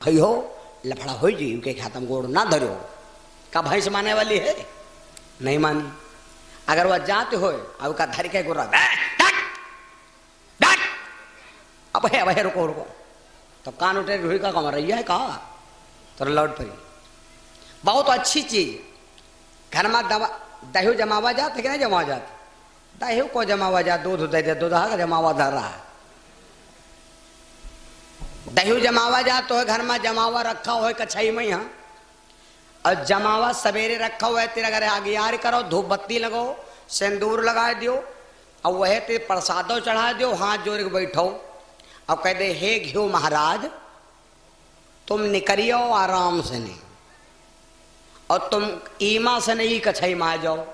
भाई हो लफड़ा हो जी के खातम गोड़ ना धरो का भैंस माने वाली है नहीं मानी। अगर वह जाते हो अब का धर के गोरा अब है रुको रुको तो कान उठे रुई का कमर रही है कहा तो लौट पड़ी। बहुत अच्छी चीज घर में दवा दही जमावा जाते कि नहीं जमावा जाते दही को जमावा जा दूध दे दे दूध का जमावा धर रहा है दही जमावा जा तो है घर में जमावा रखा हुआ है कछाई में यहाँ और जमावा सवेरे रखा हुआ है तेरा घर आगियार करो धूप बत्ती लगाओ सिंदूर लगा दियो और वह तेरे प्रसादों चढ़ा दियो हाथ जोड़ के बैठो और कह दे हे घ्यो महाराज तुम निकरियो आराम से नहीं और तुम ईमा से नहीं कछाई में आ जाओ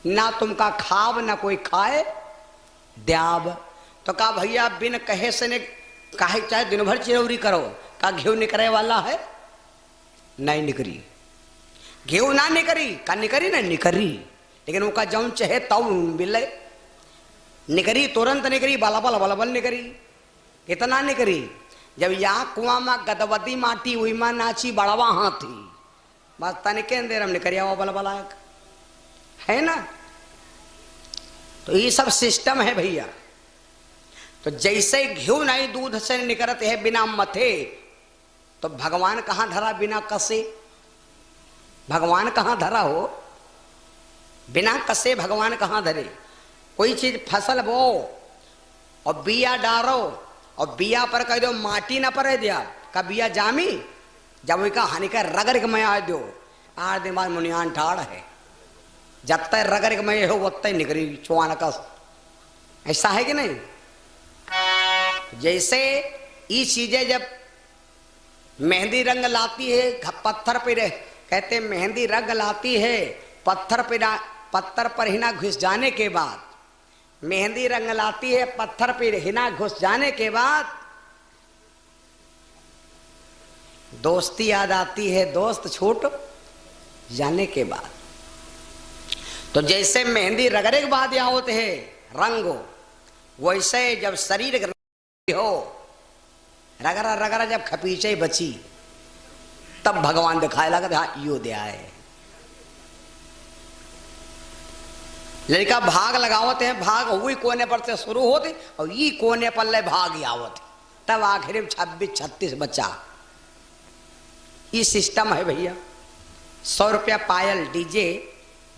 ना तुमका खाब ना कोई खाए द्याब। तो कहा भैया बिन कहे से ने काहे चाहे दिन भर चिरौरी करो का घी निकरे वाला है नहीं निकरी घी ना निकरी का निकरी ना निकरी लेकिन उनका जौन चाहे तब मिले निकरी तुरंत निकरी बला बल बल बल निकरी कितना निकरी जब यहाँ कुआं में गदवती माटी हुई माँ नाची बड़वा हाथी बस तनिके अंदर हम निकरिया हुआ बल बला है ना। तो ये सब सिस्टम है भैया। तो जैसे घी नहीं दूध से निकलते है बिना मथे तो भगवान कहाँ धरा बिना कसे भगवान कहाँ धरा हो बिना कसे भगवान कहाँ धरे। कोई चीज फसल बो और बिया डारो और बिया पर कह दो माटी ना परे दिया का बिया जामी जब का हानि का रगड़ के मैं आ दो 8 दिन बाद मुनियान ठाड़ है जब तक रगड़ के मैं हो वत निकली चुआन कस ऐसा है कि नहीं। जैसे ये चीजें जब मेहंदी रंग लाती है पत्थर पे कहते मेहंदी रंग लाती है पत्थर पर हिना घुस जाने के बाद मेहंदी रंग लाती है पत्थर पर हिना घुस जाने के बाद दोस्ती याद आती है दोस्त छूट जाने के बाद। तो जैसे मेहंदी रगड़े के बाद यहाँ होते हैं रंग वैसे जब शरीर हो रगड़ा रगड़ा जब खपीचे बची तब भगवान दिखाए लगा हाँ यो दया है। लड़का भाग लगावते हैं भाग वही कोने पर से शुरू होते और ये कोने पर ले भाग आवत तब आखिर में 26-36 बच्चा। ये सिस्टम है भैया। 100 रुपया पायल डीजे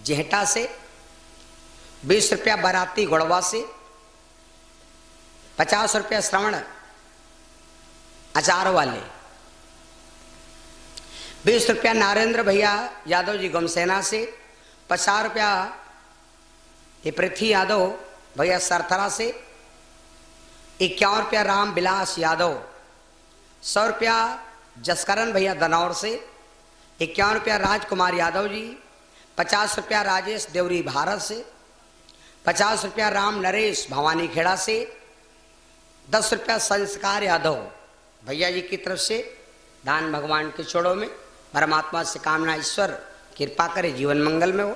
जेहटा से 20 रुपया बाराती गोड़वा से 50 रुपया श्रवण अचार वाले 20 रुपया नारेंद्र भैया यादव जी गमसेना से 50 रुपया ये पृथ्वी यादव भैया सरथरा से 51 रुपया राम बिलास यादव 100 रुपया जसकरण भैया दनौर से 51 रुपया राजकुमार यादव जी 50 रुपया राजेश देवरी भारत से 50 रुपया राम नरेश भवानी खेड़ा से 10 रुपया संस्कार यादव भैया जी की तरफ से दान भगवान के छोड़ों में परमात्मा से कामना ईश्वर कृपा करे जीवन मंगल में हो।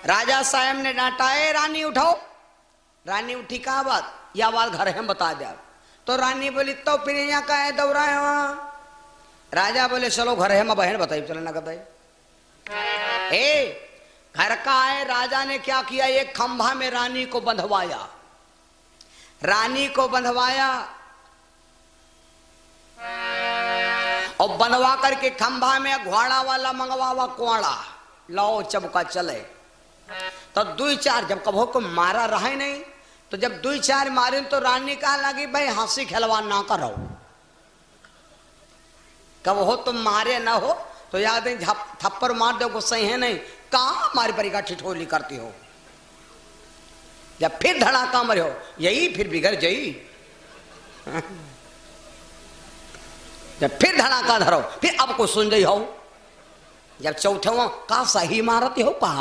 राजा साहब ने डांटा है रानी उठाओ रानी उठी का बात या बात घर है बता दिया तो रानी बोली तो फिर यहाँ का है दौरा है वहां राजा बोले चलो घर है मैं बहन बताई चलो ना बताई घर का है। राजा ने क्या किया एक खंभा में रानी को बंधवाया और बनवा करके खंभा में घोड़ा वाला मंगवावा कुआड़ा लाओ चबका चले तो 2-4 जब कभो को मारा रहा नहीं तो जब 2-4 मारे तो रानी कहा लगी भाई हंसी खिलवा ना करो कब हो तुम मारे ना हो तो याद है थप्पड़ मार दो गुस्सा है नहीं कहाँ हमारी परिका ठिठोली करती हो जब फिर धड़ाका मरे हो यही फिर बिगड़ जाई जब फिर धड़ाका धरो फिर अब को सुन जाई हो जब चौथे वो का सही मारती हो पा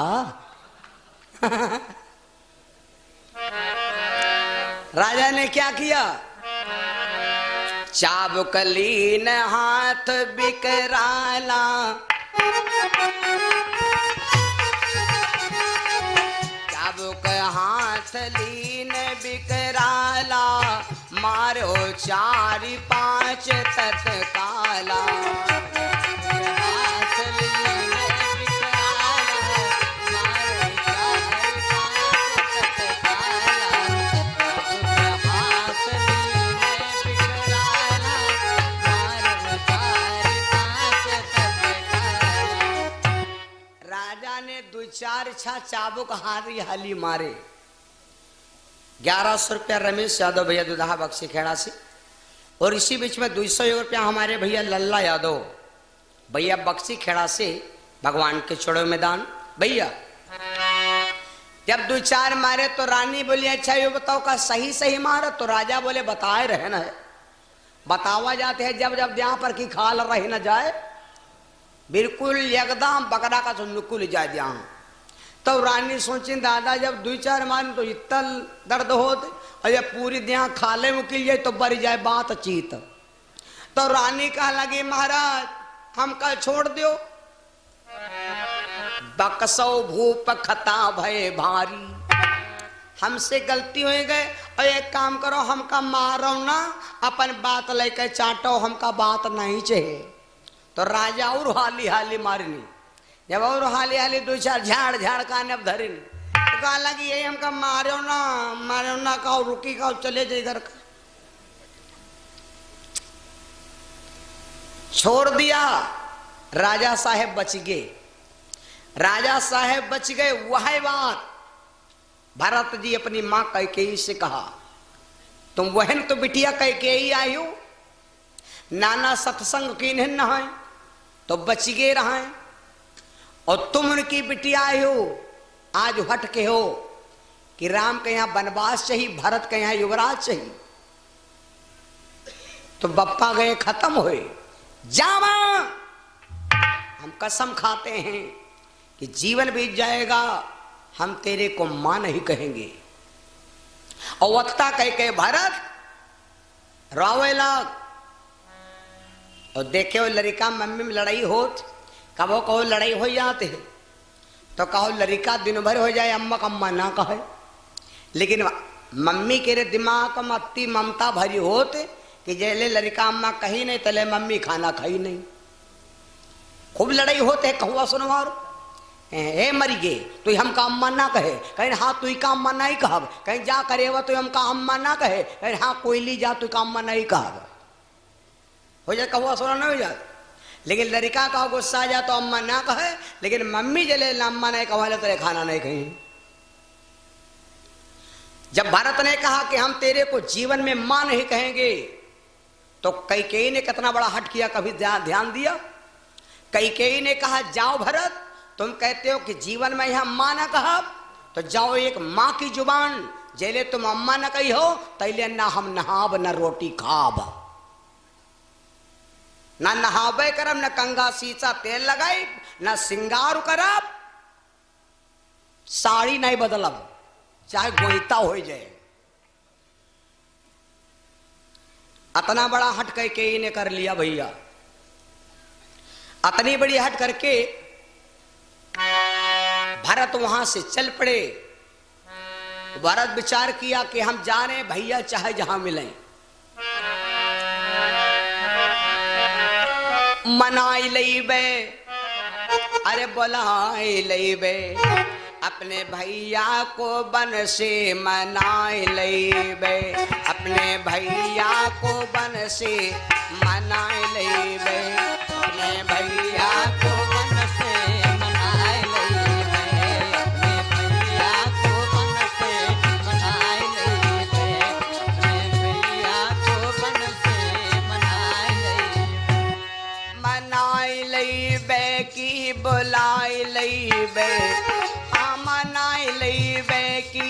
राजा ने क्या किया चाबुक लीन हाथ बिकराला चाबुक हाथ लीन बिकराला मारो चारि पांच तत्काला। राजा ने दो चार छा चाबुक हारी हाली मारे। 1100 रुपया रमेश यादव भैया दुधाहा बक्सी खेड़ा से, और इसी बीच में 200 रुपया हमारे भैया लल्ला यादव भैया बक्सी खेड़ा से भगवान के छोड़ो मैदान। भैया जब 2-4 मारे तो रानी बोली अच्छा ये बताओ का सही सही मारा, तो राजा बोले बताए रहे ना है, बतावा जाते हैं जब जब यहाँ पर की खाल रही न जाए, बिल्कुल एकदम बकरा का तो नुकुल जाए यहाँ। तो रानी सोची दादा जब 2-4 मारे तो इतना दर्द होते, और जब पूरी यहाँ खाले मुकिल जाए तो बढ़ जाए बात चीत। तो रानी कहा लगी महाराज हम कल छोड़ दो, बकसौ भूप खता भय भारी, हमसे गलती हो गए, और एक काम करो हमका मारो ना, अपन बात लेकर चाटो, हमका बात नहीं चाहिए। तो राजा और हाली हाली मारनी, जब और हाली हाली 2-4 झाड़ झाड़ का अब धरिन, तो कहा लगी ये हमका मारो ना कहो, रुकी कहो, चले जाए इधर का। छोड़ दिया, राजा साहेब बच गए। राजा साहेब बच गए। वह बात भरत जी अपनी मां कैकेयी से कहा, तुम वहन तो बिटिया कैकेयी आई हो, नाना सत्संग की न है तो बच गए रहे, और तुम उनकी बिटिया आई हो, आज हट के हो कि राम के यहाँ वनवास चाहिए, भरत के यहाँ युवराज चाहिए, तो बप्पा गए खत्म हुए। जावा हम कसम खाते हैं कि जीवन बीत जाएगा हम तेरे को मां नहीं कहेंगे। और वक्ता कह के भरत रोवे लग, और देखे वो लड़का मम्मी में लड़ाई होत, कहो कहो लड़ाई हो जाते है, तो कहो लड़का दिन भर हो जाए अम्मा का अम्मा ना कहे, लेकिन मम्मी के रे दिमाग में अति ममता भरी होत कि जैले लड़का अम्मा कही नहीं तले मम्मी खाना खाई नहीं। खूब लड़ाई होते है, कहुआ सुनवार ए मरी गे तो हमका अम्मा ना कहे, कहीं हाँ तू का अम्मा नहीं कहब, कहीं जा करे वो तो हमका अम्मा ना कहे, कहीं हाँ कोयली जा तू का अम्मा नहीं कहब, हो जाए कहुआ सोना नहीं हो जाता। लेकिन लड़का का गुस्सा आ जा तो अम्मा ना कहे, लेकिन मम्मी जले अम्मा नहीं कहवाले तेरे खाना नहीं कहीं। जब भरत ने कहा कि हम तेरे को जीवन में मां नहीं कहेंगे, तो कैकेयी ने कितना बड़ा हट किया, कभी ध्यान दिया? कैकेयी ने कहा जाओ भरत, तुम कहते हो कि जीवन में यहां मां ना कहा, तो जाओ एक मां की जुबान जेले तुम अम्मा न कही हो, तैले ना हम नहाब न रोटी खाब, ना नहाबे करब, न कंगा सीसा तेल लगाई, न सिंगार करब, साड़ी नहीं बदलब, चाहे गोईता हो जाए। अतना बड़ा हट कैकेयी ने कर लिया भैया। अतनी बड़ी हट करके भरत वहां से चल पड़े। भरत विचार किया कि हम जा रहे भैया चाहे जहां मिले, मनाई लईबे, अरे बुलाई लईबे, अपने भैया को बन से मनाई लईबे, अपने भैया को बन से मनाई लईबे, अपने भैया को बन से मनाई लईबे, अपने भैया को बन से मनाई लईबे, अपने भैया को बन से मनाई लईबे, मनाई लईबे की बुलाई लईबे, मनाई लईबे की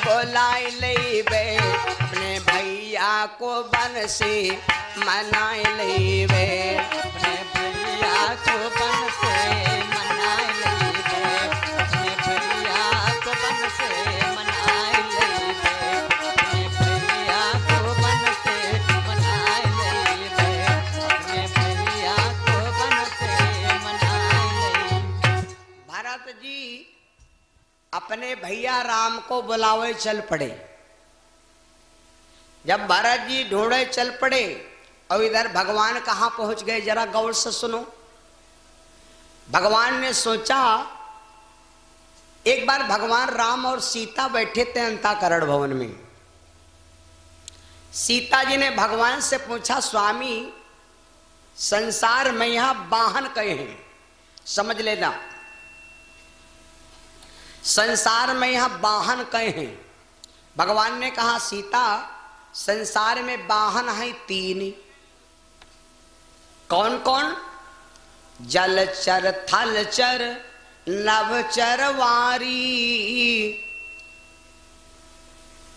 बुलाई लईबे, अपने भैया को बन से मनाई लईबे, अपने भैया को बन से मनाई लईबे, अपने भैया को बन से मनाई लईबे, अपने भैया को बन से मनाई लईबे, अपने भैया को बन से मनाई लईबे। भरत जी अपने भैया राम को बुलावे चल पड़े। जब भरत जी ढूंढे चल पड़े और इधर भगवान कहां पहुंच गए, जरा गौर से सुनो। भगवान ने सोचा, एक बार भगवान राम और सीता बैठे थे अंताकरण भवन में। सीता जी ने भगवान से पूछा, स्वामी संसार में यहां वाहन कहे हैं, समझ लेना, संसार में यहां वाहन कहे हैं। भगवान ने कहा, सीता संसार में वाहन है 3। कौन कौन? जलचर, थलचर, नभचर वारी।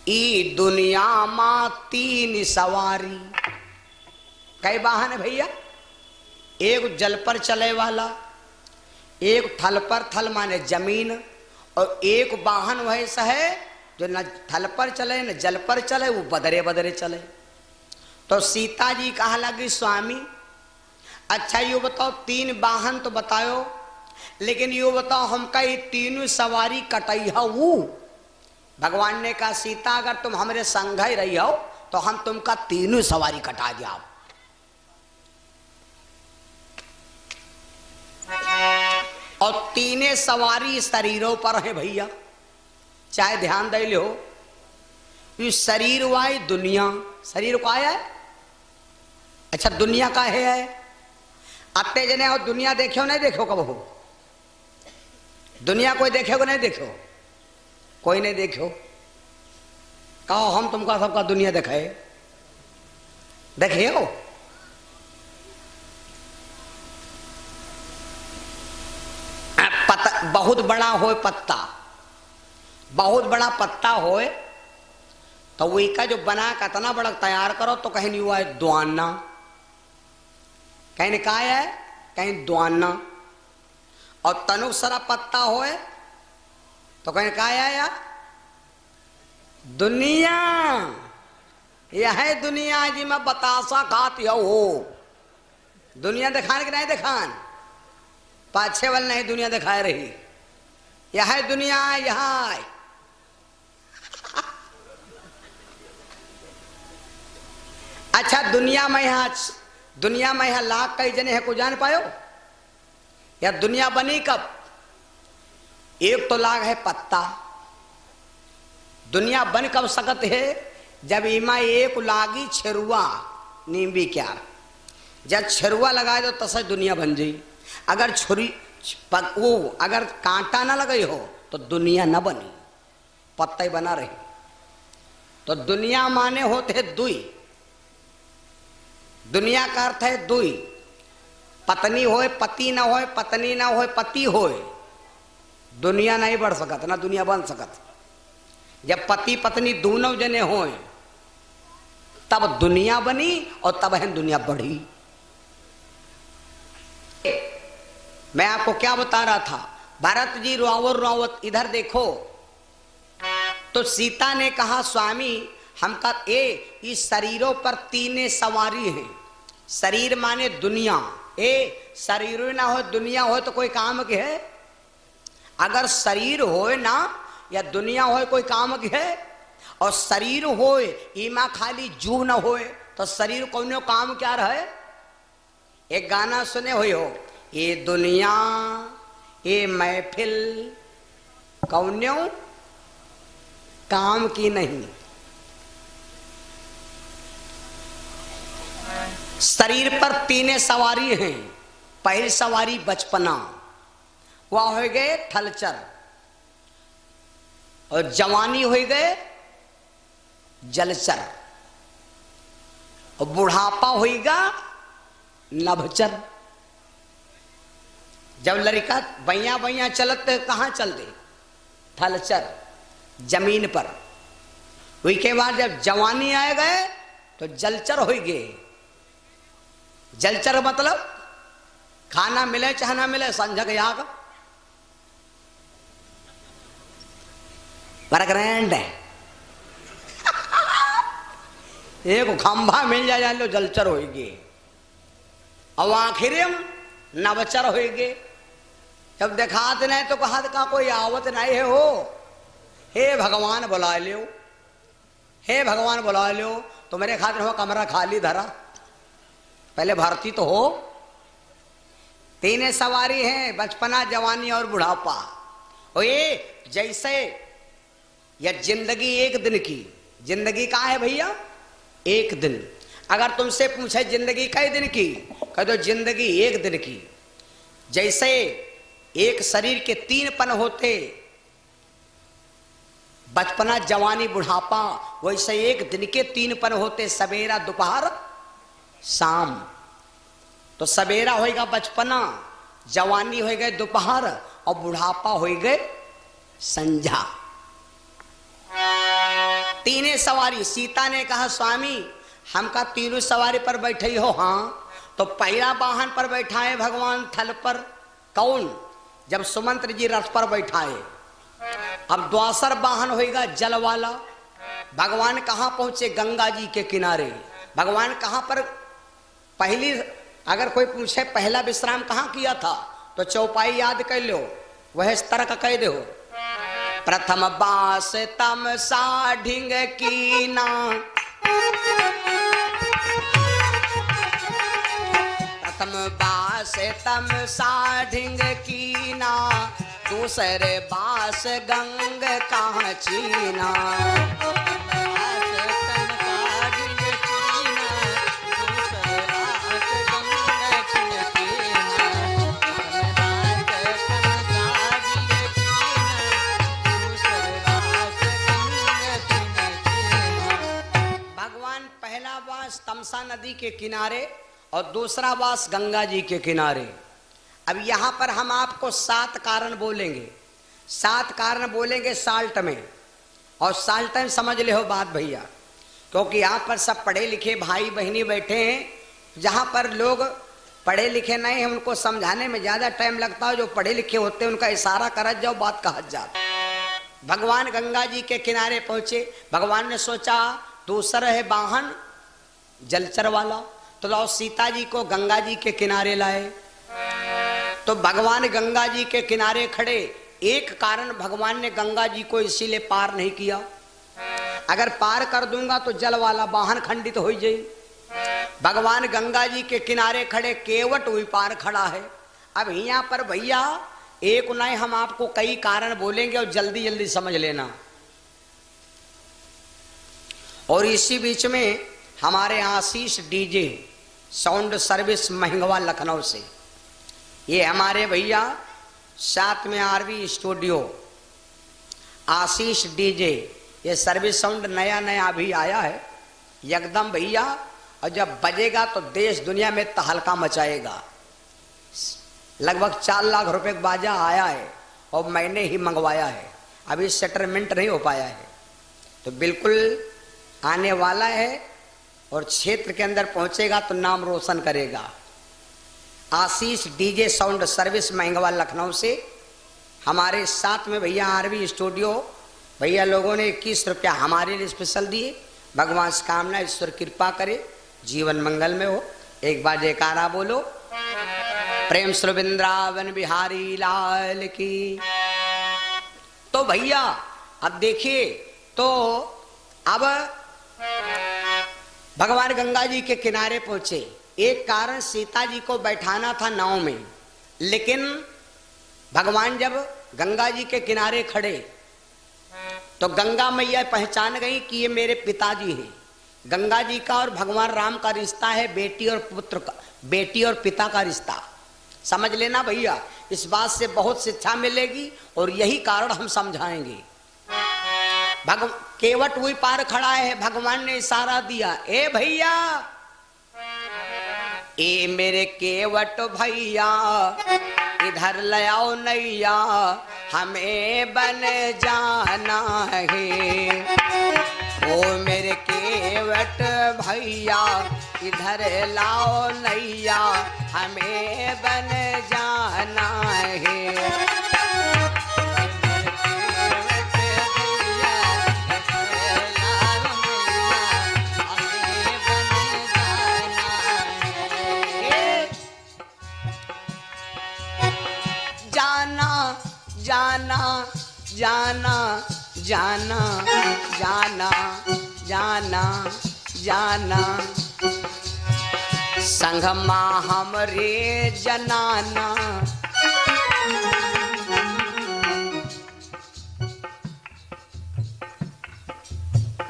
ई दुनिया मां 3 सवारी। कई वाहन है भैया? एक जल पर चले वाला, एक थल पर, थल माने जमीन, और एक वाहन वैसा है जो न थल पर चले न जल पर चले, वो बदरे बदरे चले। तो सीता जी कहा लगी, स्वामी अच्छा यो बताओ, 3 वाहन तो बताओ, लेकिन यो बताओ हमका ये 3 सवारी कटैया वो। भगवान ने कहा, सीता अगर तुम हमारे संग ही रही हो तो हम तुमका 3 सवारी कटा जाओ। और 3 सवारी शरीरों पर है भैया, चाहे ध्यान दे लो। ये शरीर वाई दुनिया, शरीर को आया है। अच्छा दुनिया का है आते जने, और दुनिया देखो नहीं देखो कब हो? दुनिया कोई देखे को नहीं देखो? कोई नहीं देखो। कहो हम तुमका सबका दुनिया देखे, देखे हो? बहुत बड़ा हो पत्ता, बहुत बड़ा पत्ता होए तो वही का जो बना कितना बड़ा तैयार करो तो कहीं नहीं हुआ है द्वाना, कहीं का है, कहीं द्वाना। और तनुक सारा पत्ता होए तो कहीं का है या दुनिया। यह है दुनिया जी मैं बतासा खाती हो। दुनिया दिखाने के नहीं दिखान, पाछे वाल नहीं दुनिया दिखाए रही। यह है दुनिया, यह है। अच्छा दुनिया में यहाँ लाख कई जने हैं को जान पायो? या दुनिया बनी कब? एक तो लाग है पत्ता। दुनिया बन कब सकत है? जब इमा एक लागी छेरुआ नींबी क्या, जब छेरुआ लगाए दो तसे दुनिया बन जाई। अगर छुरी वो अगर कांटा ना लगे हो तो दुनिया न बनी, पत्ता ही बना रही। तो दुनिया माने होते दुई। दुनिया का अर्थ है दुई। पत्नी होए पति ना होए, पत्नी ना होए पति होए, दुनिया नहीं बढ़ सकत ना दुनिया बन सकत। जब पति पत्नी दोनों जने होए तब दुनिया बनी और तब है दुनिया बढ़ी। मैं आपको क्या बता रहा था, भरत जी रुआवत इधर देखो। तो सीता ने कहा, स्वामी हमका इस शरीरों पर 3 सवारी हैं। शरीर माने दुनिया। शरीर ना हो दुनिया हो तो कोई काम के है? अगर शरीर होए ना या दुनिया होए कोई काम के है? और शरीर होए इमा खाली जू न होए तो शरीर कौन काम क्या रहे? एक गाना सुने हुए हो, ये दुनिया ये महफिल कौन्यो काम की नहीं। शरीर पर 3 सवारी हैं। पहली सवारी बचपना, वह हो गए थलचर, और जवानी हो गए जलचर, और बुढ़ापा होगा नभचर। जब लड़का बैया बैया चलत कहाँ चलते? थलचर जमीन पर। वही के बाद जब जवानी आए गए तो जलचर हो गए। जलचर मतलब खाना मिले चाहे ना मिले संझक याग ग्रैंड है। एक खंभा मिल जाए जान लो जलचर होगी। अब आखिर नवचर होगी। जब देखात नहीं तो कहा का कोई आवत नहीं है हो, हे भगवान बुला लो, हे भगवान बुला लो तो मेरे खातिर हो कमरा खाली धरा, पहले भर्ती तो हो। तीन सवारी है, बचपना, जवानी और बुढ़ापा। ओ ये जैसे यह जिंदगी एक दिन की, जिंदगी कहाँ है भैया? एक दिन। अगर तुमसे पूछे जिंदगी कई दिन की, कह दो जिंदगी एक दिन की। जैसे एक शरीर के तीन पन होते, बचपना, जवानी, बुढ़ापा, वैसे एक दिन के तीन पन होते, सवेरा, दोपहर, शाम। तो सवेरा होएगा बचपना, जवानी हो गए दोपहर और बुढ़ापा हो गए संझा। तीने सवारी। सीता ने कहा स्वामी हमका तीनों सवारी पर बैठे हो। हाँ, तो पहला वाहन पर बैठाए भगवान थल पर। कौन? जब सुमंत्र जी रथ पर बैठाए। अब द्वासर वाहन होएगा जल वाला। भगवान कहाँ पहुंचे? गंगा जी के किनारे। भगवान कहाँ पर पहली, अगर कोई पूछे पहला विश्राम कहाँ किया था तो चौपाई याद कर लो, वह इस तरह का कह दो। प्रथम बास तम सा ढिंग कीना, प्रथम बास तम सा ढिंग कीना, दूसरे बास गंग कहाँ चीना। तमसा नदी के किनारे और दूसरा वास गंगा जी के किनारे। अब यहां पर हम आपको 7 कारण बोलेंगे, 7 कारण बोलेंगे साल्ट में। और साल्ट में समझ ले हो बात भैया, क्योंकि यहाँ पर सब पढ़े लिखे भाई बहनी बैठे हैं। जहां पर लोग पढ़े लिखे नहीं हैं उनको समझाने में ज्यादा टाइम लगता है, जो पढ़े लिखे होते हैं उनका इशारा करत जाओ, बात कहत जाओ। भगवान गंगा जी के किनारे पहुंचे। भगवान ने सोचा दूसरा है वाहन जलचर वाला, तो लाओ सीता जी को गंगा जी के किनारे लाए। तो भगवान गंगा जी के किनारे खड़े। एक कारण भगवान ने गंगा जी को इसीलिए पार नहीं किया, अगर पार कर दूंगा तो जल वाला वाहन खंडित हो जाए। भगवान गंगा जी के किनारे खड़े, केवट हुई पार खड़ा है। अब यहाँ पर भैया एक नहीं, हम आपको कई कारण बोलेंगे और जल्दी जल्दी समझ लेना। और इसी बीच में हमारे Ashish DJ sound service Mahangwa Lucknow से, ये हमारे भैया साथ में आरवी स्टूडियो आशीष डीजे, ये सर्विस साउंड नया नया अभी आया है एकदम भैया। और जब बजेगा तो देश दुनिया में तहलका मचाएगा। लगभग 4 लाख रुपए का बाजा आया है और मैंने ही मंगवाया है, अभी सेटलमेंट नहीं हो पाया है। तो बिल्कुल आने वाला है और क्षेत्र के अंदर पहुंचेगा तो नाम रोशन करेगा। Ashish DJ sound service Mahangwa Lucknow से हमारे साथ में भैया आरवी स्टूडियो भैया लोगों ने 21 रुपया हमारे लिए स्पेशल दिए। भगवान से कामना ईश्वर कृपा करे, जीवन मंगल में हो। एक बार जयकारा बोलो, प्रेम श्री वृंदावन बिहारी लाल की। तो भैया अब देखिए, तो अब भगवान गंगा जी के किनारे पहुंचे। एक कारण सीता जी को बैठाना था नाव में, लेकिन भगवान जब गंगा जी के किनारे खड़े तो गंगा मैया पहचान गई कि ये मेरे पिताजी हैं। गंगा जी का और भगवान राम का रिश्ता है बेटी और पुत्र का, बेटी और पिता का रिश्ता। समझ लेना भैया, इस बात से बहुत शिक्षा मिलेगी और यही कारण हम समझाएंगे। केवट हुई पार खड़ा है, भगवान ने इशारा दिया, ए भैया, ए मेरे केवट भैया, इधर ले आओ नैया, हमें बन जाना है। ओ मेरे केवट भैया, इधर लाओ नैया, हमें बन जाना है। जाना जाना जाना जाना जाना जाना संगमा हमरे जनाना।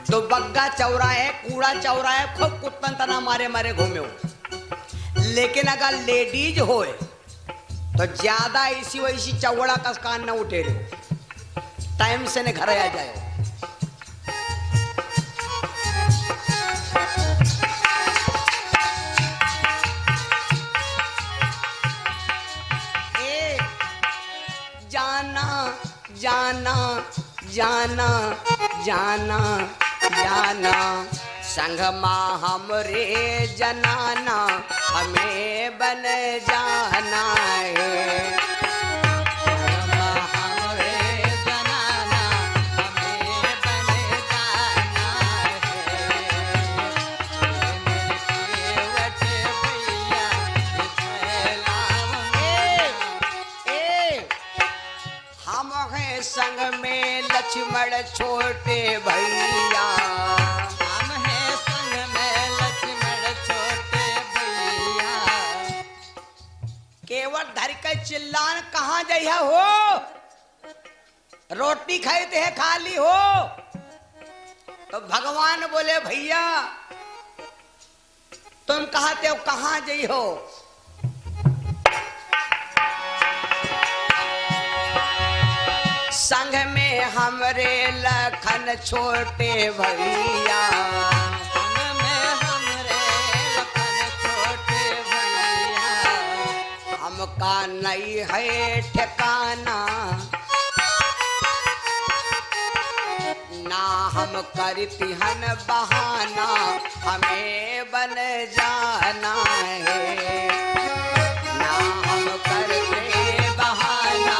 तो बग्गा चौराहे कूड़ा चौराहे खूब कुत्तन तना मारे मारे घूमे हो, लेकिन अगर लेडीज होए तो ज्यादा ऐसी वैसी चौड़ा का कान न उठे रहे, टाइम से ने घर आ जाए। जाना जाना जाना जाना संगमा हमरे जनाना, हमें बन जाना है। संगमा हमरे जनाना, हमें बन जाना है। हम हैं संग में लक्ष्मण छोटे भैया, हम हैं संग में लक्ष्मण छोटे भैया। केवल धर के चिल्लान कहाँ जइया हो, रोटी खाते है खाली हो। तो भगवान बोले भैया तुम कहते हो कहाँ जई हो, संग में हमरे लखन छोटे भैया, संग में हमरे लखन छोटे भैया। हमका नहीं है ठिकाना, ना हम करती हन बहाना, हमें बन जाना है। ना हम करते बहाना,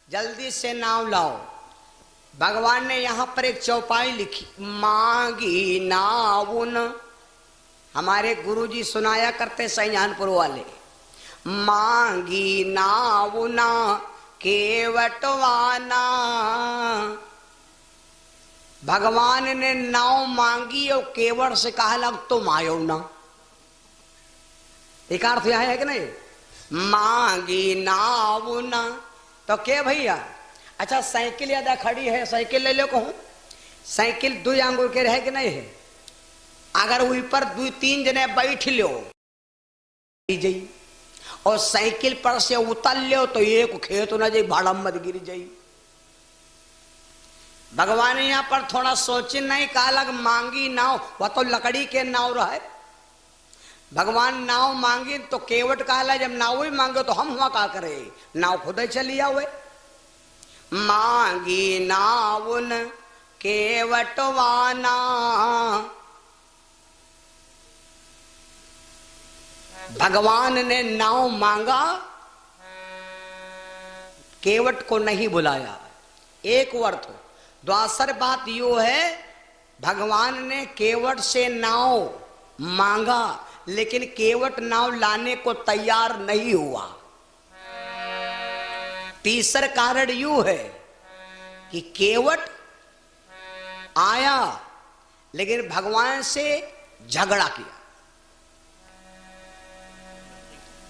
जल्दी से नाव लाओ। भगवान ने यहां पर एक चौपाई लिखी, मांगी नाउन। हमारे गुरुजी सुनाया करते सैजानपुर वाले, मांगी नाउना केवटवाना। भगवान ने नाव मांगी और केवट से कहा लग तुम आयो ना। एक अर्थ यह है कि नहीं, मांगी नाउना तो के भैया। अच्छा साइकिल यादा खड़ी है, साइकिल ले लो कहूं, साइकिल 2 आंगुर के रहे कि नहीं है। अगर ऊपर 2-3 जने बैठ लो जाई और साइकिल पर से उतर लो तो एक खेत ना जाई, भाड़ा मत गिर जाई। भगवान यहाँ पर थोड़ा सोचे नहीं, कहा लग मांगी नाव, वह तो लकड़ी के नाव रहे। भगवान नाव मांगी तो केवट कहला, जब नाव ही मांगे तो हम हुआ का करे, नाव खुद ही चली आवे। मांगी नाउन केवटवाना, भगवान ने नाव मांगा, केवट को नहीं बुलाया। एक वर्थ द्वासर बात यो है, भगवान ने केवट से नाव मांगा लेकिन केवट नाव लाने को तैयार नहीं हुआ। तीसरा कारण यू है कि केवट आया लेकिन भगवान से झगड़ा किया।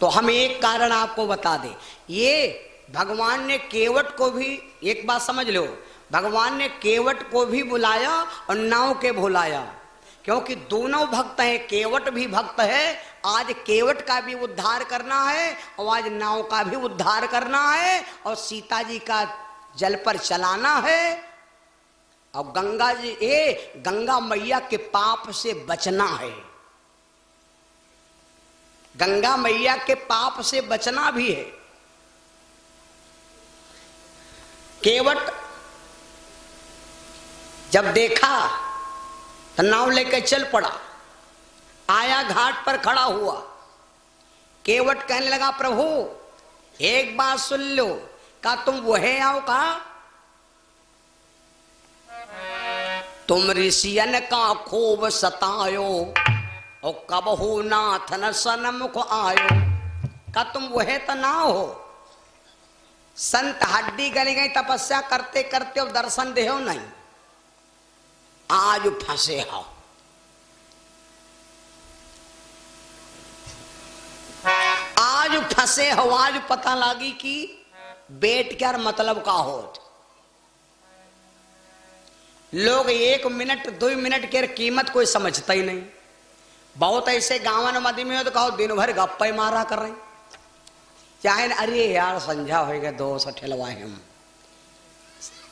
तो हम एक कारण आपको बता दें, ये भगवान ने केवट को भी, एक बात समझ लो, भगवान ने केवट को भी बुलाया और नाव के बुलाया, क्योंकि दोनों भक्त हैं। केवट भी भक्त है, आज केवट का भी उद्धार करना है और आज नाव का भी उद्धार करना है और सीता जी का जल पर चलाना है और गंगा मैया के पाप से बचना है। गंगा मैया के पाप से बचना भी है। केवट जब देखा तो नाव लेकर चल पड़ा, आया घाट पर खड़ा हुआ। केवट कहने लगा, प्रभु एक बात सुन लो, का तुम वहे आओ, कहा तुम ऋषियन का खूब सतायो और कब हो नाथ न सनमुख आयो। का तुम वह तो ना हो संत हड्डी गली गई तपस्या करते करते अब दर्शन देहो नहीं, आज फंसे हो। आज फंसे हो, आज पता लगी कि बेट क्या मतलब का हो। लोग 1 मिनट 2 मिनट की कीमत कोई समझता ही नहीं। बहुत ऐसे गाँव मदी में हो तो कहो दिन भर गप्पे मारा कर रहे चाहे, अरे यार संझा हो गए 200 ठेलवाए हम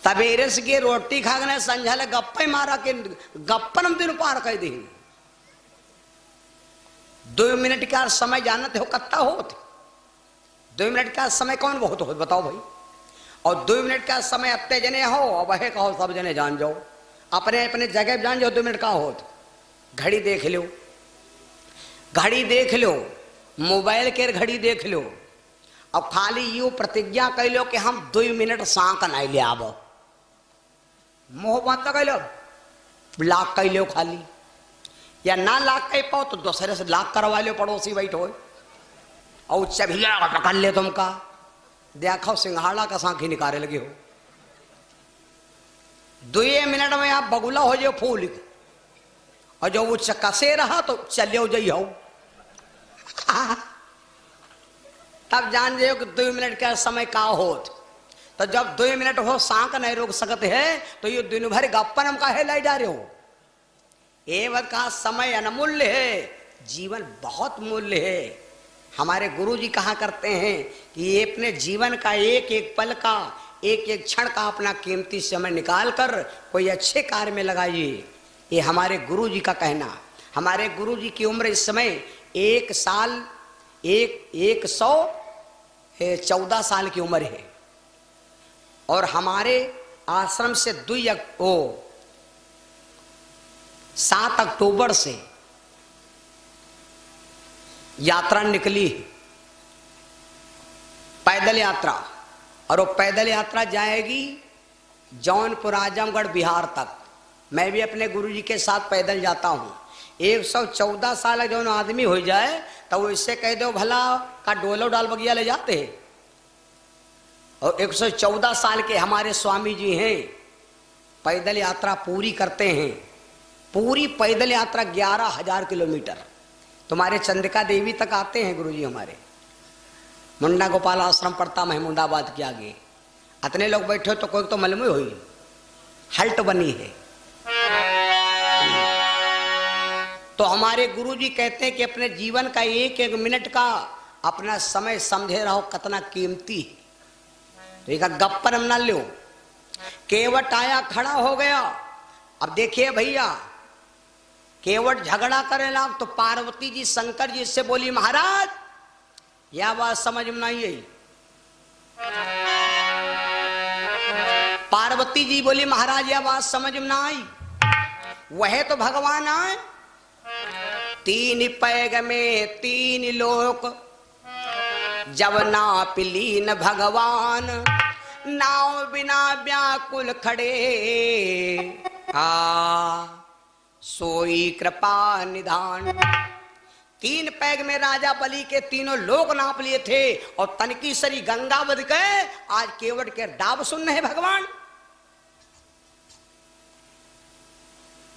तबेरे से के रोटी खा गए संझा ले गप्पे मारा के गप्पन हम दिन पार कर दी। 2 मिनट का समय जानते हो कत्ता होत? 2 मिनट का समय कौन बहुत हो बताओ भाई। और 2 मिनट का समय अत्ते जने हो और वह कहो सब जने जान जाओ, अपने अपने जगह जान जाओ। 2 मिनट का होत, घड़ी देख लो, घड़ी देख लो, मोबाइल के घड़ी देख लो। अब खाली यू प्रतिज्ञा कर लो कि हम 2 मिनट सांक नहीं ले आब, मोह बात कर लो, लाख कर लो खाली, या ना लाख कह पाओ तो दूसरे से लाख करवा लो, पड़ोसी बैठो और चबिया पकड़ ले तुमका, देखो सिंघाड़ा का सांखी निकाले लगे हो। 2 मिनट में आप बगुला हो जाओ फूल, और जो वो कसे रहा तो चलियो जाइयो। तब जान जाओ कि 2 मिनट का समय का होत। तो जब 2 मिनट हो सांक नहीं रोक सकते है तो ये दिन भर गप्पन हम काहे लाई जा रहे हो। ये बात का समय अनमूल्य है, जीवन बहुत मूल्य है। हमारे गुरु जी कहा करते हैं कि ये अपने जीवन का एक एक पल का एक एक क्षण का अपना कीमती समय निकाल कर कोई अच्छे कार्य में लगाइए। ये हमारे गुरु जी का कहना। हमारे गुरु जी की उम्र इस समय 1 साल 114 साल की उम्र है, और हमारे आश्रम से 7 अक्टूबर से यात्रा निकली, पैदल यात्रा, और वो पैदल यात्रा जाएगी जौनपुर आजमगढ़ बिहार तक। मैं भी अपने गुरुजी के साथ पैदल जाता हूँ। 114 साल जो आदमी हो जाए तो वो इससे कह दो भला का डोलो डाल बगिया ले जाते हैं। और 114 साल के हमारे स्वामी जी हैं, पैदल यात्रा पूरी करते हैं। पूरी पैदल यात्रा 11,000 किलोमीटर तुम्हारे चंद्रिका देवी तक आते हैं गुरुजी हमारे। मुंडा गोपाल आश्रम पड़ता महमूदाबाद के आगे। इतने लोग बैठे हो तो कोई तो मालूम हुई हल्ट बनी है। तो हमारे गुरुजी कहते हैं कि अपने जीवन का एक एक मिनट का अपना समय समझे रहो कितना कीमती है। तो एक गप्पर हम ना लो, केवट आया खड़ा हो गया। अब देखिए भैया, केवट झगड़ा करे लाग तो पार्वती जी शंकर जी से बोली महाराज यह बात समझ में नहीं आई। पार्वती जी बोली महाराज यह बात समझ में ना आई। वह तो भगवान आए, 3 पैग में 3 लोक, जब ना पिलीन भगवान, नाव बिना व्याकुल खड़े, सोई कृपा निधान। 3 पैग में राजा बलि के तीनों लोग नाप लिए थे, और तनकी सरी गंगा बद गए। आज केवट के डाब सुन रहे भगवान।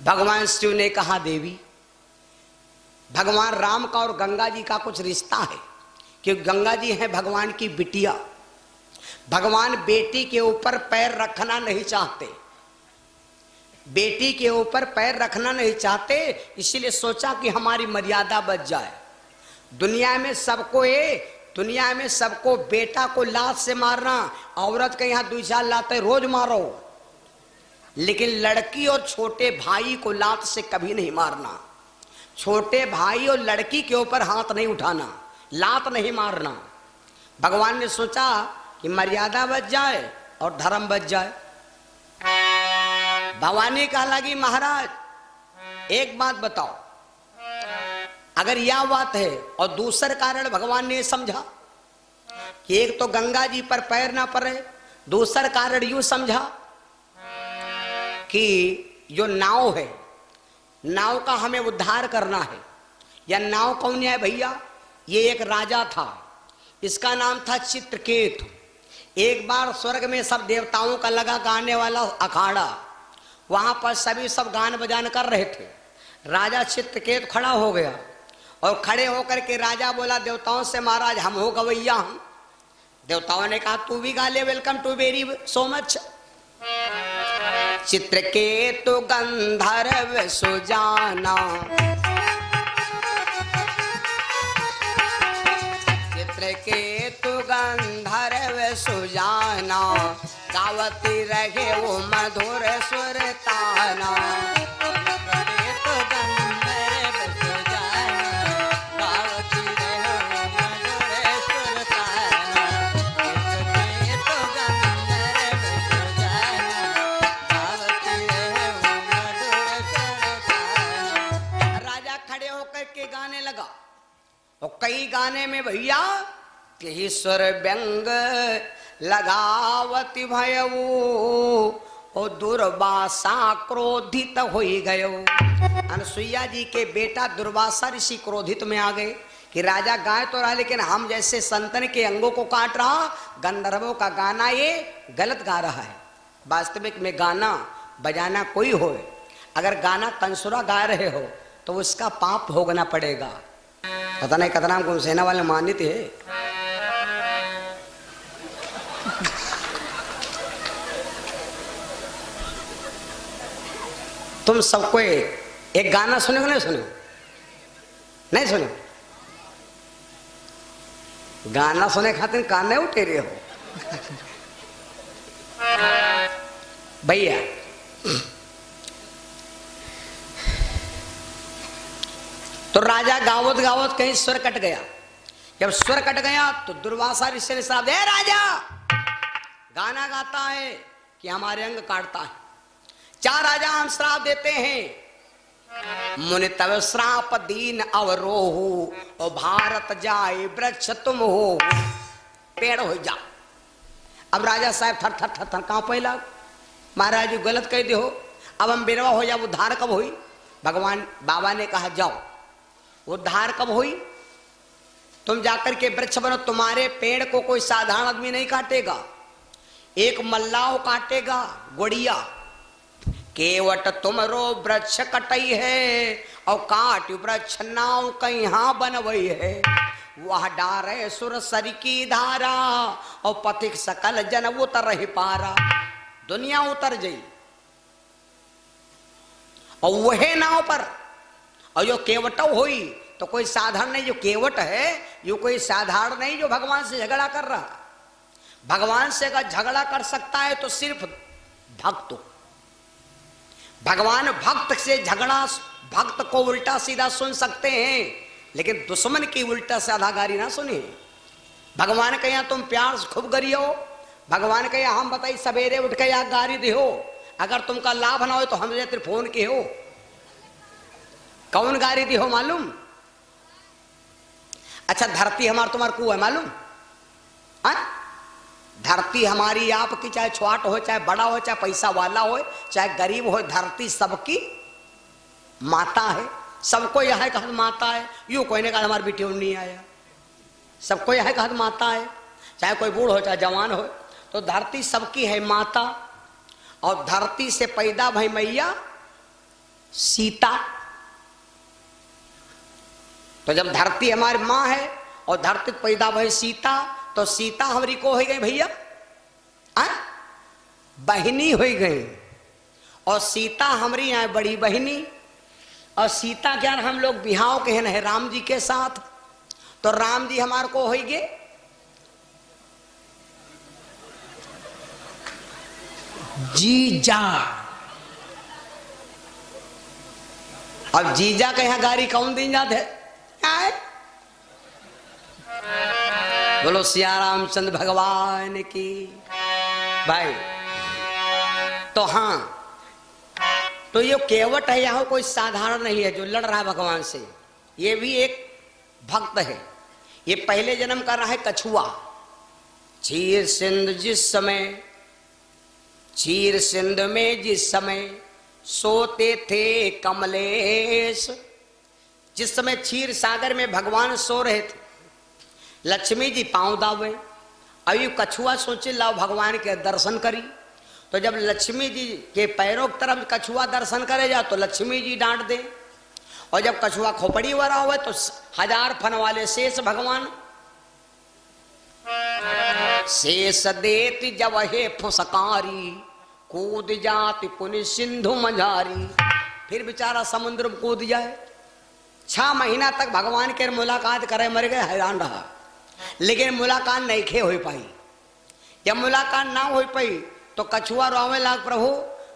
भगवान शिव ने कहा देवी, भगवान राम का और गंगा जी का कुछ रिश्ता है, क्योंकि गंगा जी हैं भगवान की बिटिया। भगवान बेटी के ऊपर पैर रखना नहीं चाहते, बेटी के ऊपर पैर रखना नहीं चाहते, इसीलिए सोचा कि हमारी मर्यादा बच जाए। दुनिया में सबको बेटा को लात से मारना, औरत के यहाँ 2-4 लातें रोज मारो, लेकिन लड़की और छोटे भाई को लात से कभी नहीं मारना। छोटे भाई और लड़की के ऊपर हाथ नहीं उठाना, लात नहीं मारना। भगवान ने सोचा कि मर्यादा बच जाए और धर्म बच जाए। भवानी कहा लगी महाराज एक बात बताओ, अगर यह बात है, और दूसरा कारण भगवान ने समझा कि एक तो गंगा जी पर पैर ना पड़े, दूसरा कारण यूं समझा कि जो नाव है, नाव का हमें उद्धार करना है। यह नाव कौन है भैया? ये एक राजा था, इसका नाम था चित्रकेतु। एक बार स्वर्ग में सब देवताओं का लगा गाने वाला अखाड़ा, वहां पर सभी सब गान बजान कर रहे थे। राजा चित्रकेतु खड़ा हो गया और खड़े होकर के राजा बोला देवताओं से, महाराज हम हो गवैया हम। देवताओं ने कहा तू भी गा ले, welcome to very so much. Chitraketu Gandharva Sujana, Chitraketu Gandharva सुजाना, गावती रहे वो मधुर सुर ताना। चित्रकेतु गंधर्व सुजाना, गावती रहे वो मधुर सुर ताना। चित्रकेतु गंधर्व सुजाना, गावती रहे वो मधुर सुर ताना। राजा खड़े होकर के गाने लगा और कई गाने में भैया यही स्वर व्यंग लगावती भयऊ और दुर्वासा क्रोधित हो गयो। अनसुईया जी के बेटा दुर्वासा ऋषि क्रोधित में आ गए कि राजा गाय तो रहा लेकिन हम जैसे संतन के अंगों को काट रहा, गंधर्वों का गाना ये गलत गा रहा है। वास्तविक में गाना बजाना कोई हो, अगर गाना कंसुरा गा रहे हो तो उसका पाप भोगना पड़ेगा। पता नहीं कतना हमको सेना वाले मानित है। तुम सबको एक गाना सुने को नहीं सुने? नहीं सुने? गाना सुने खातिर कान उठे रहे हो भैया। तो राजा गावत गावत कहीं स्वर कट गया। जब स्वर कट गया तो दुर्वासा ऋषि ने श्राप दिया, राजा गाना गाता है कि हमारे अंग काटता है। चार राजा हम श्राप देते हैं, मुनि तब श्राप दीन अवरोहु, और भारत जाए वृक्ष तुम हो, पेड़ हो जा। अब राजा साहब थर थर थर थर कांपे लग, महाराज जी गलत कह दो, अब हम बेरवा हो जा, उद्धार कब हुई? भगवान बाबा ने कहा जाओ, उद्धार कब हुई? तुम जाकर के वृक्ष बनो, तुम्हारे पेड़ को कोई साधारण आदमी नहीं काटेगा, एक मल्लाह काटेगा, गोड़िया। केवट तुमरो वृक्ष कटई है, और काट वृक्ष नाव कहाँ बनवई है। वह डारे सुर सर की धारा, और पथिक सकल जन उतर रही पारा। दुनिया उतर गई और वह नाव पर, और जो केवट हुई तो कोई साधारण नहीं, जो केवट है यो कोई साधारण नहीं जो भगवान से झगड़ा कर रहा। भगवान से अगर झगड़ा कर सकता है तो सिर्फ भक्त। भगवान भक्त से झगड़ा, भक्त को उल्टा सीधा सुन सकते हैं, लेकिन दुश्मन की उल्टा सीधा गारी ना सुने। भगवान के यहाँ तुम प्यार से खूब करियो, भगवान के यहाँ हम बताइए सवेरे उठ के यहाँ गारी दिहो, अगर तुमका लाभ ना हो तो हम तेरे फोन के हो। कौन गारी दी हो मालूम? अच्छा धरती हमार तुम्हार को है मालूम? धरती हमारी आपकी, चाहे छोट हो चाहे बड़ा हो, चाहे पैसा वाला हो चाहे गरीब हो, धरती सबकी माता है। सबको यह कहा माता है। यूं कोई ने कहा हमारी बेटी नहीं आया, सबको यह कहा माता है, चाहे कोई बूढ़ हो चाहे जवान हो, तो धरती सबकी है माता। और धरती से पैदा भई मैया सीता। तो जब धरती हमारी माँ है और धरती पैदा भई सीता, तो सीता हमारी को हो गई भैया बहिनी हो गई, और सीता हमारी यहाँ बड़ी बहिनी। और सीता क्या हम लोग बिहाव के हैं राम जी के साथ, तो राम जी हमारे को हो गए जीजा। अब जीजा के यहाँ गाड़ी कौन दिन जाते है? बोलो सिया रामचंद्र भगवान की। भाई तो हाँ, तो ये केवट है, यहाँ कोई साधारण नहीं है जो लड़ रहा है भगवान से। ये भी एक भक्त है, ये पहले जन्म कर रहा है कछुआ। चीर सिंध जिस समय, चीर सिंध में जिस समय सोते थे कमलेश। जिस समय क्षीर सागर में भगवान सो रहे थे, लक्ष्मी जी पांव दावे। अभी कछुआ सोचे लाओ भगवान के दर्शन करी। तो जब लक्ष्मी जी के पैरों की तरफ कछुआ दर्शन करे जा तो लक्ष्मी जी डांट दे, और जब कछुआ खोपड़ी वाला हुआ तो 1000 फन वाले शेष भगवान। शेष देती जब हे फुसकारी, कूद जाति पुनि सिंधु मझारी। फिर बेचारा समुद्र में कूद जाए। 6 महीना तक भगवान के मुलाकात करे मर गए, हैरान रहा, लेकिन मुलाकात नहीं खे हो पाई। जब मुलाकात ना हो पाई तो कछुआ रोवे लाग, प्रभु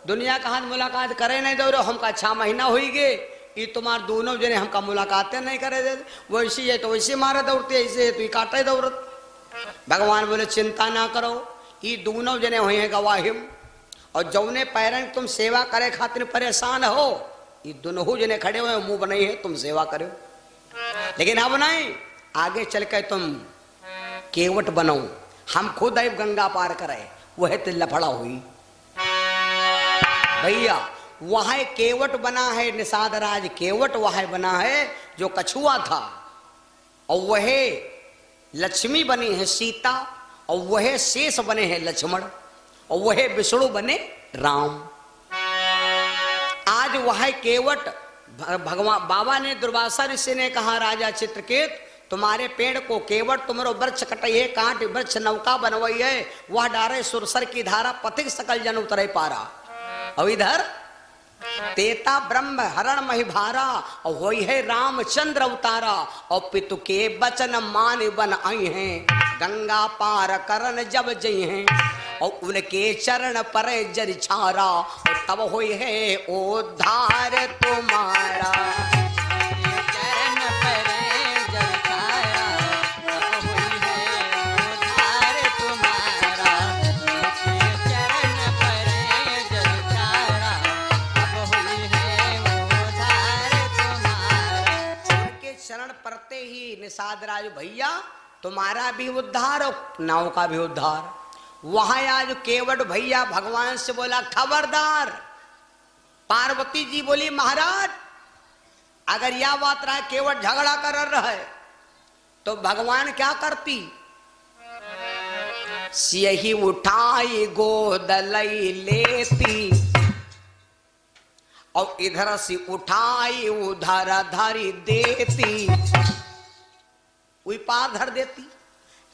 दुनिया का हाथ मुलाकात करे नहीं दो, हमका 6 महीना हो गए, ये तुम्हारे दोनों जने हमका मुलाकातें नहीं करे दे। वैसी है तो वैसे मारे दौड़ते, ऐसे है तो ये काटे दौड़त। भगवान बोले चिंता ना करो, ये दोनों जने हुए हैं गवाहिम, और जौने पैरन तुम सेवा करे खातिर परेशान हो, ये दोनों जने खड़े हुए मुंह बनाई है तुम सेवा करो। लेकिन अब नहीं, आगे चल के तुम केवट बनो, हम खुद अब गंगा पार करे, वह तो लफड़ा हुई। भैया वह केवट बना है, निषाद राज केवट वह बना है जो कछुआ था, और वह लक्ष्मी बनी है सीता, और वह शेष बने हैं लक्ष्मण, और वह विष्णु बने राम। आज वह केवट भगवान बाबा ने दुर्वासा ऋषि ने कहा, राजा चित्रकेत तुम्हारे पेड़ को केवट तुम्हारो वृक्ष कटइए, कांट वृक्ष नौका बनवई है, वह डारे सुरसर की धारा, पथिक सकल जन उतरे पारा। और इधर तेता ब्रह्म हरण मही भारा, और वही है रामचंद्र अवतारा, और पितु के बचन मान बन आई हैं, गंगा पार करन जब जई हैं, और उनके चरण पर जर छारा, और तब हुई है उद्धार तुम्हारा। चरण पर जर छारा, तब हुई है उद्धार तुम्हारा। चरण पर जर छारा, तब हुई है उद्धार तुम्हारा। उनके चरण पड़ते ही निषाद राज भैया तुम्हारा भी उद्धार और नाव का भी उद्धार। वहां आज केवट भैया भगवान से बोला खबरदार। पार्वती जी बोली महाराज अगर यह बात रहा केवट झगड़ा कर रहा है तो भगवान क्या करती? यही उठाई गोद लई लेती, और इधर से उठाई उधर धरी देती, वही पार धर देती।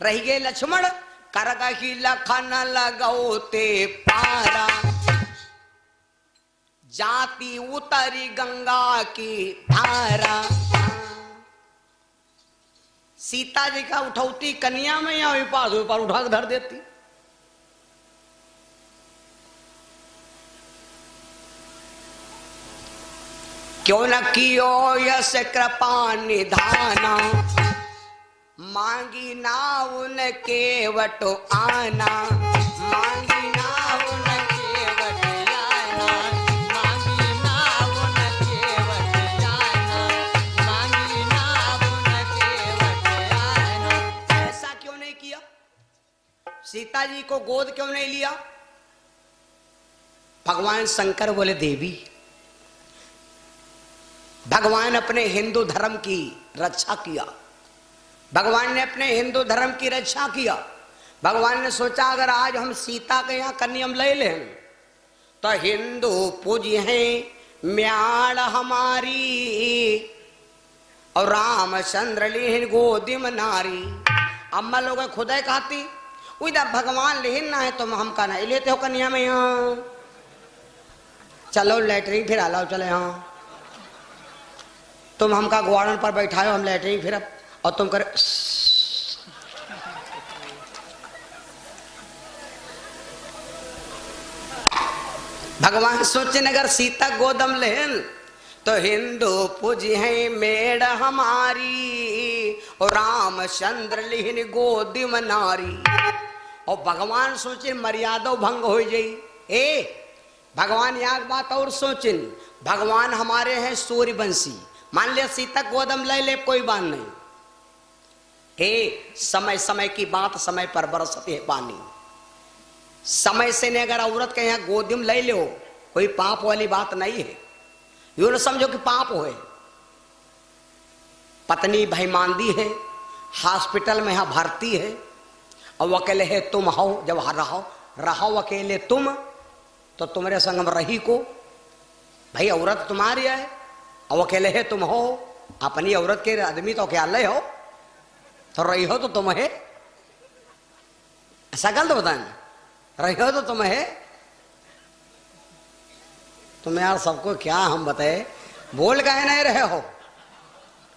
रह गए लक्ष्मण, करगही लखन लगौते पारा, जाती उतरी गंगा की धारा। सीता जी का उठौती कन्या में या पास ऊपर उठा के धर देती। क्यों न कियो यस कृपा निधाना, मांगी ना उन केवट आना, मांगी ना उन केवट आना, मांगी ना उन केवट आना, मांगी ना उन केवट आना। ऐसा क्यों नहीं किया? सीता जी को गोद क्यों नहीं लिया? भगवान शंकर बोले देवी भगवान अपने हिंदू धर्म की रक्षा किया, भगवान ने अपने हिंदू धर्म की रक्षा किया। भगवान ने सोचा अगर आज हम सीता के यहाँ कन्या ले लें तो हिंदू पूजी हैं म्याड़ हमारी, और रामचंद्र लिहिन गोदिम नारी। अम्मा लोग खुदा कहती उधर भगवान लिहिन ना है तुम हमका नहीं लेते हो कन्या में। यहाँ चलो लेटरिन फिर आलाओ चले, यहाँ तुम हमका ग्वाड़न पर बैठाओ हम लेटरिन फिर और तुम करे। भगवान सोचे अगर सीता गोदम लेन तो हिंदू पूजी है मेड़ हमारी, और रामचंद्र लिहिन गोदिम नारी। और भगवान सोचे मर्यादा भंग हो जाई। ए भगवान यहाँ बात और सोचिन, भगवान हमारे हैं सूर्यवंशी, मान लिया सीता गोदम ले ले कोई बात नहीं। हे समय समय की बात, समय पर बरसते है पानी। समय से ने अगर औरत के यहाँ गोदिम ले लो कोई पाप वाली बात नहीं है। यूं न समझो कि पाप हो। पत्नी भाई मांदी है, हॉस्पिटल में यहां भर्ती है, और वो अकेले है तुम हो। जब रहो अकेले तुम, तो तुम्हारे संग में रही को भाई औरत तुम्हारी है, और अकेले है तुम हो। अपनी औरत के आदमी तो क्या ले हो, तो रही हो तो तुम है। ऐसा गलत बताना, रही हो तो तुम है। तुम यार सबको क्या हम बताए, बोल गए नहीं रहे हो,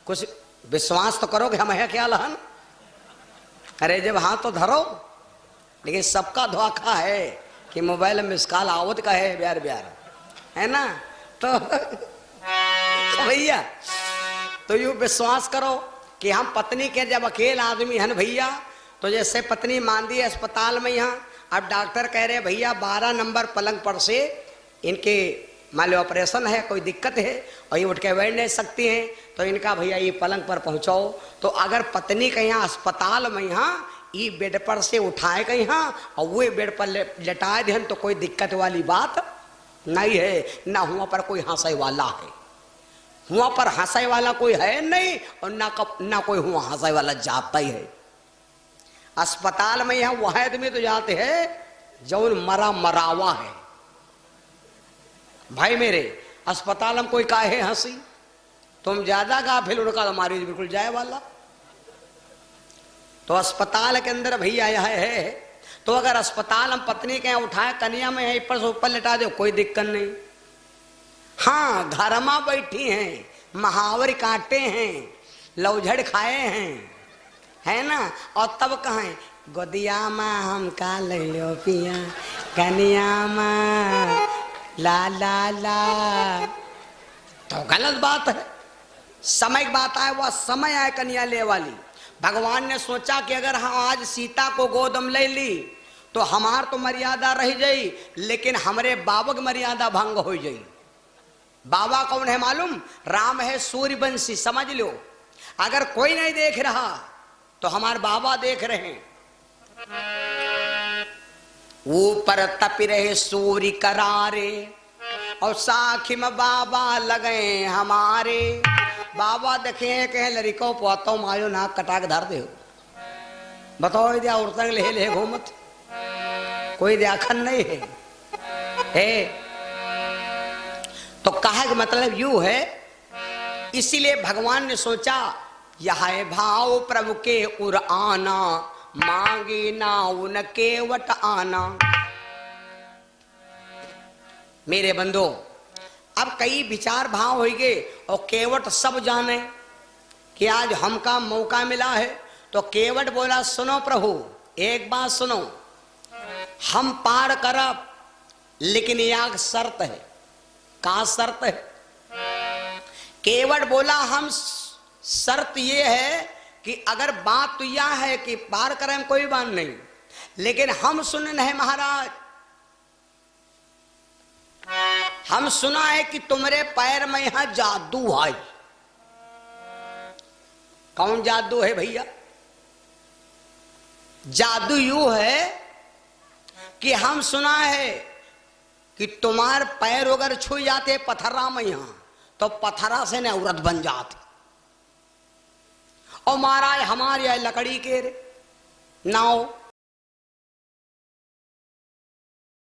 कुछ विश्वास तो करो कि हम है क्या लहन। अरे जब हाथ तो धरो, लेकिन सबका धोखा है कि मोबाइल में मिस कॉल आवत का है ब्यार ब्यार, है ना। तो भैया तो यूं विश्वास करो कि हम पत्नी के जब अकेला आदमी है भैया, तो जैसे पत्नी मांदी है अस्पताल में यहाँ, अब डॉक्टर कह रहे भैया 12 नंबर पलंग पर से इनके मान लो ऑपरेशन है, कोई दिक्कत है और ये उठ के बैठ नहीं सकती हैं, तो इनका भैया ये पलंग पर पहुंचाओ। तो अगर पत्नी के यहाँ अस्पताल में यहाँ ये बेड पर से उठाए गए यहाँ और वो बेड पर लेटाए दें, तो कोई दिक्कत वाली बात नहीं है। ना हुआ पर कोई हंसे वाला है, हुआ पर हंसे वाला कोई है नहीं, और ना कोई हुआ हंसे वाला जाता ही है। अस्पताल में यहाँ वह आदमी तो जाते हैं जौन मरा मरावा है। भाई मेरे अस्पताल में कोई काहे हंसी, तुम ज्यादा गाफिल, उनका तुम्हारी बिल्कुल जाए वाला। तो अस्पताल के अंदर भैया यह है, तो अगर अस्पताल हम पत्नी के उठाए कन्या में है ऊपर से ऊपर लेटा दो, कोई दिक्कत नहीं। हाँ घर में बैठी हैं, महावर काटे हैं, लौझड़ खाए हैं, है ना, और तब कहें गोदिया माँ हम का ले लो पिया कन्या माँ ला ला ला, तो गलत बात है। समय की बात आए, वह समय आए कन्या ले वाली। भगवान ने सोचा कि अगर हम आज सीता को गोदम ले ली तो हमार तो मर्यादा रह जाई, लेकिन हमारे बाबा की मर्यादा भंग हो जाई। बाबा कौन है मालूम? राम है सूर्यवंशी, समझ लो। अगर कोई नहीं देख रहा तो हमारे बाबा देख रहे हैं। ऊपर तप रहे सूर्य करारे और साखी में बाबा लगे हमारे। बाबा देखे कहे लड़को पोतो मायो नाक कटाक धर दे, बताओ दिया औरतन ले ले घूमत, कोई देखन नहीं है। तो कहा कि मतलब यू है, इसीलिए भगवान ने सोचा यह भाव प्रभु के उर आना, मांगी ना उनके वट आना। मेरे बंधो अब कई विचार भाव हो गए और केवट सब जाने कि आज हमका मौका मिला है। तो केवट बोला सुनो प्रभु एक बात सुनो, हम पार करब, लेकिन यह शर्त है। का शर्त है? केवट बोला हम शर्त ये है कि अगर बात तो यह है कि पार करें कोई बात नहीं, लेकिन हम सुने हैं महाराज, हम सुना है कि तुम्हारे पैर में यहां जादू है। कौन जादू है भैया? जादू यू है कि हम सुना है कि तुम्हारे पैर अगर छू जाते पत्थरा में यहां, तो पत्थरा से न औरत बन जाती। और महाराज हमारे लकड़ी के नाव